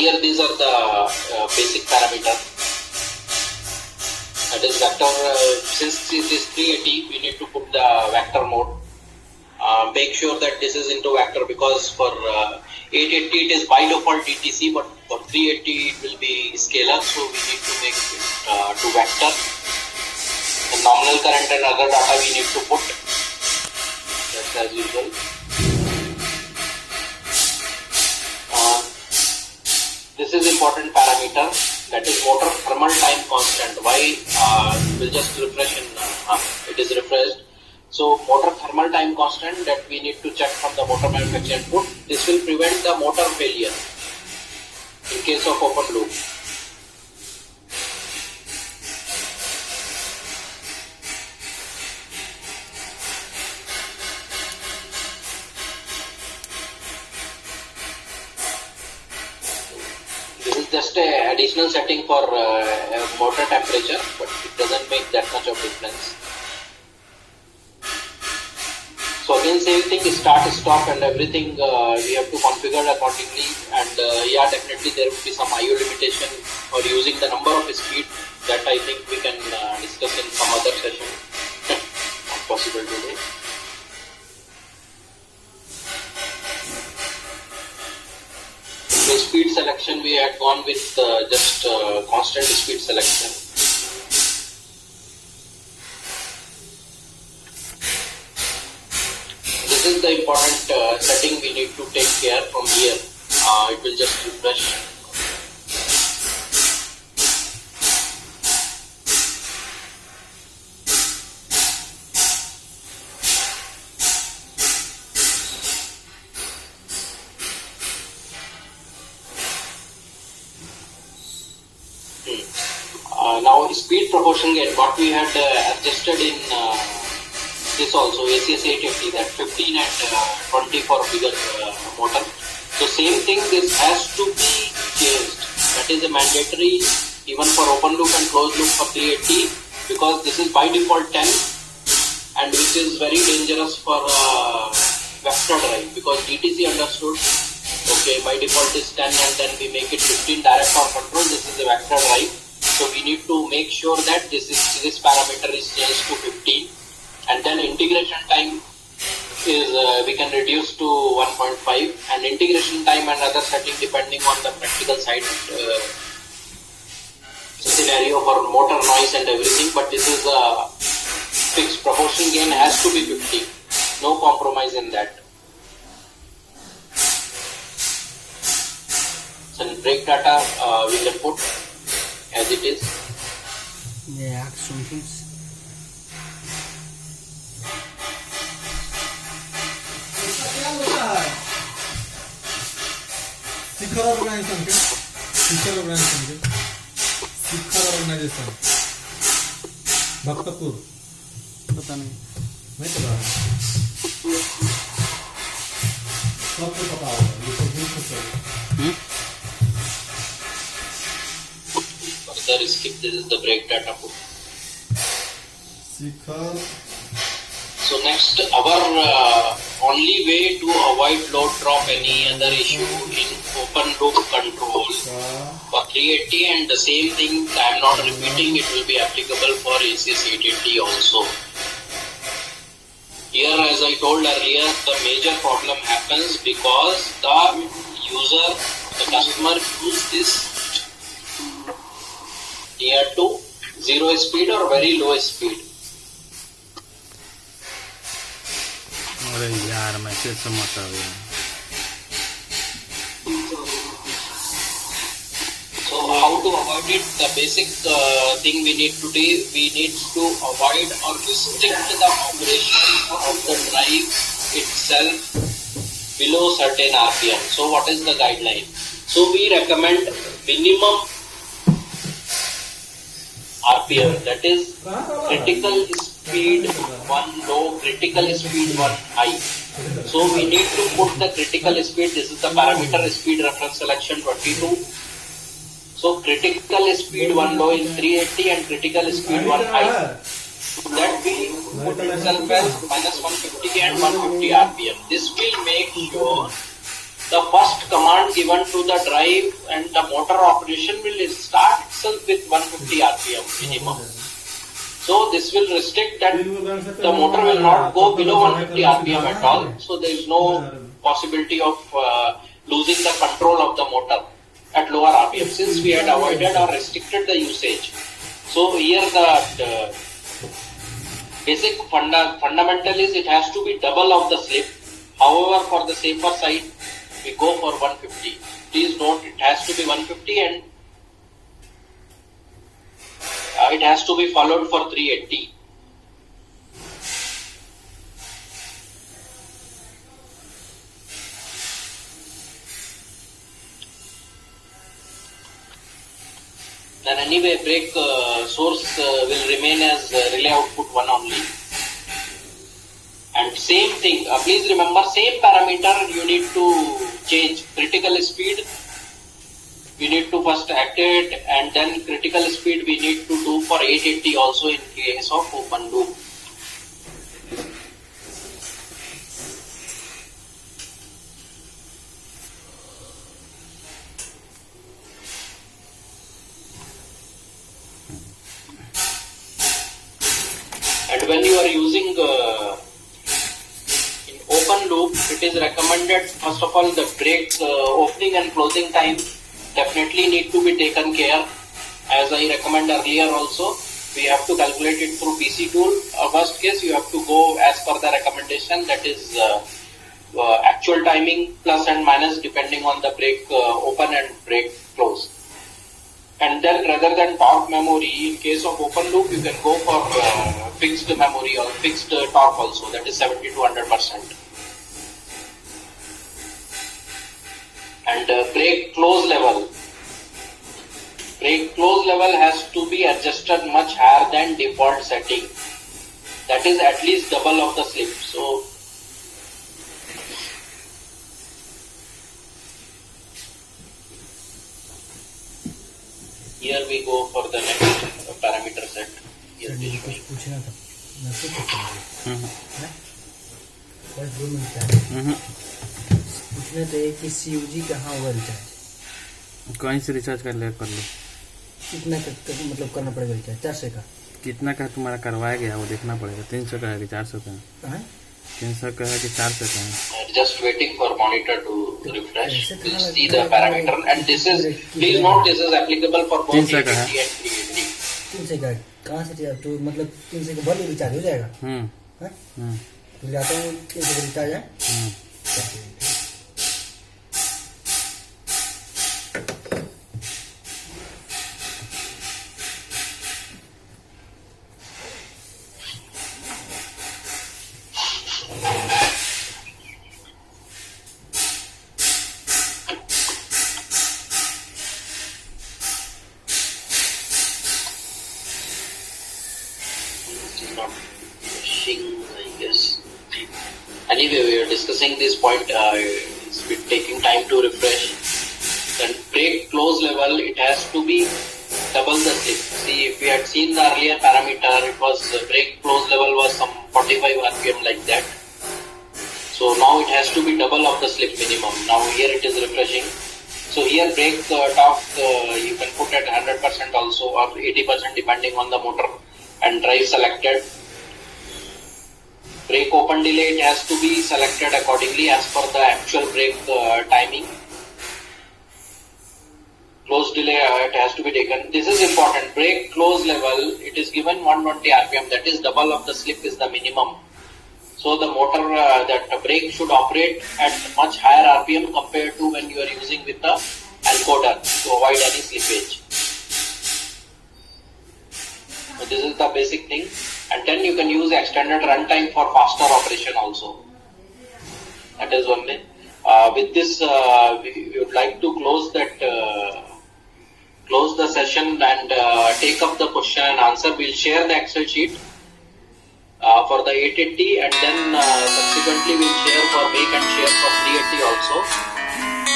here these are the basic parameter. That is vector. Since it is 380, we need to put the vector mode. Make sure that this is into vector, because for 880 it is by default DTC, but for 380 it will be scalar, so we need to make it to vector. The nominal current and other data we need to put. That's as usual. This is important parameter, that is motor thermal time constant. Why? We'll just refresh in it is refreshed. So motor thermal time constant that we need to check from the motor manufacturer input. This will prevent the motor failure in case of open loop. This is just a additional setting for motor temperature, but it doesn't make that much of difference. So again, same thing, start, stop and everything we have to configure accordingly, and yeah, definitely there will be some IO limitation or using the number of speed that I think we can discuss in some other session. Not possible today. So speed selection, we had gone with just constant speed selection. This is the important setting we need to take care from here. It will just refresh. Now speed proportion gain, what we had adjusted in this also ACS 880, that 15 and 20 for bigger motor. So same thing, this has to be changed. That is a mandatory even for open loop and closed loop for 380, because this is by default 10, and which is very dangerous for vector drive, because DTC understood, okay, by default is 10 and then we make it 15 direct power control. This is a vector drive, so we need to make sure that this parameter is changed to 15. And then integration time is we can reduce to 1.5, and integration time and other setting depending on the practical side scenario for motor noise and everything, but this is a fixed proportion gain has to be 50, no compromise in that. So brake data we can put as it is. Yeah, something. Shikhar organisation के Shikhar organisation Bhaktapur, पता नहीं पता सबको पता होगा, ये तो दूर से Further skip, this is the brake data put. Shikhar. So next, our only way to avoid load drop any other issue in open loop control for 380, and the same thing I am not repeating, it will be applicable for ACS 880 also. Here, as I told earlier, the major problem happens because the user, the customer use this near to 0 speed or very low speed. अरे यार message समझ आ गया. So how to avoid it? The basic thing we need to do, we need to avoid or restrict the operation of the drive itself below certain RPM. So what is the guideline? So we recommend minimum RPM, that is critical speed 1 low, critical speed 1 high. So we need to put the critical speed. This is the parameter speed reference selection 22. So critical speed 1 low in 380 and critical speed 1 high. That will put itself as minus 150 and 150 RPM. This will make sure the first command given to the drive and the motor operation will start itself with 150 rpm minimum. So this will restrict that the motor will not go below 150 rpm at all. So there is no possibility of losing the control of the motor at lower rpm, since we had avoided or restricted the usage. So here the basic fundamental is it has to be double of the slip. However, for the safer side, we go for 150. Please note, it has to be 150 and it has to be followed for 380. Then anyway, brake source will remain as relay output 1 only. And same thing, please remember, same parameter you need to change. Critical speed, we need to first activate, and then critical speed we need to do for 880 also in case of open loop. And when you are using in open loop, it is recommended, first of all, the brake opening and closing time definitely need to be taken care. As I recommend earlier also, we have to calculate it through PC tool. Worst case, you have to go as per the recommendation, that is actual timing plus and minus depending on the brake open and brake close. And then rather than torque memory, in case of open loop, you can go for fixed memory or fixed torque also, that is 70 to 100%. And brake close level has to be adjusted much higher than default setting. That is at least double of the slip. So here we go for the next parameter set. Here मुझे कुछ पूछना था, मैं पूछ सकता हूँ? बस 2 minute है। पूछना तो है कि CUG कहाँ होगा रिचार्ज? कहीं से रिचार्ज कर लो। कितना मतलब करना पड़ेगा रिचार्ज? 400 का? कितना का तुम्हारा करवाया गया वो देखना पड़ेगा। 300 का है कि 400 का है? 300 का है कि 400 का है? Just waiting for monitor to refresh. We'll see the parameter, and this is, please note, this is applicable for both 880 and 380. 300 का कहाँ से रिचार्ज? तो मतलब 300 का भले रिचार्ज हो जाएगा? तो जाता हूँ 300 का रिचार्ज है? Not wishing, I guess. Anyway, we are discussing this point. It's been taking time to refresh. Then brake close level, it has to be double the slip. See, if we had seen the earlier parameter, it was brake close level was some 45 rpm like that. So now it has to be double of the slip minimum. Now here it is refreshing. So here brake torque you can put at 100% also, or 80% depending on the motor and drive selected. Brake open delay, it has to be selected accordingly as per the actual brake timing. Close delay, it has to be taken. This is important. Brake close level, it is given 120 rpm, that is double of the slip is the minimum. So the motor, that brake should operate at much higher rpm compared to when you are using with the encoder to avoid any slippage. So this is the basic thing, and then you can use extended runtime for faster operation also. That is one thing. With this, we would like to close that, close the session and take up the question and answer. We'll share the Excel sheet for the 880, and then subsequently we'll share for make and share for 380 also.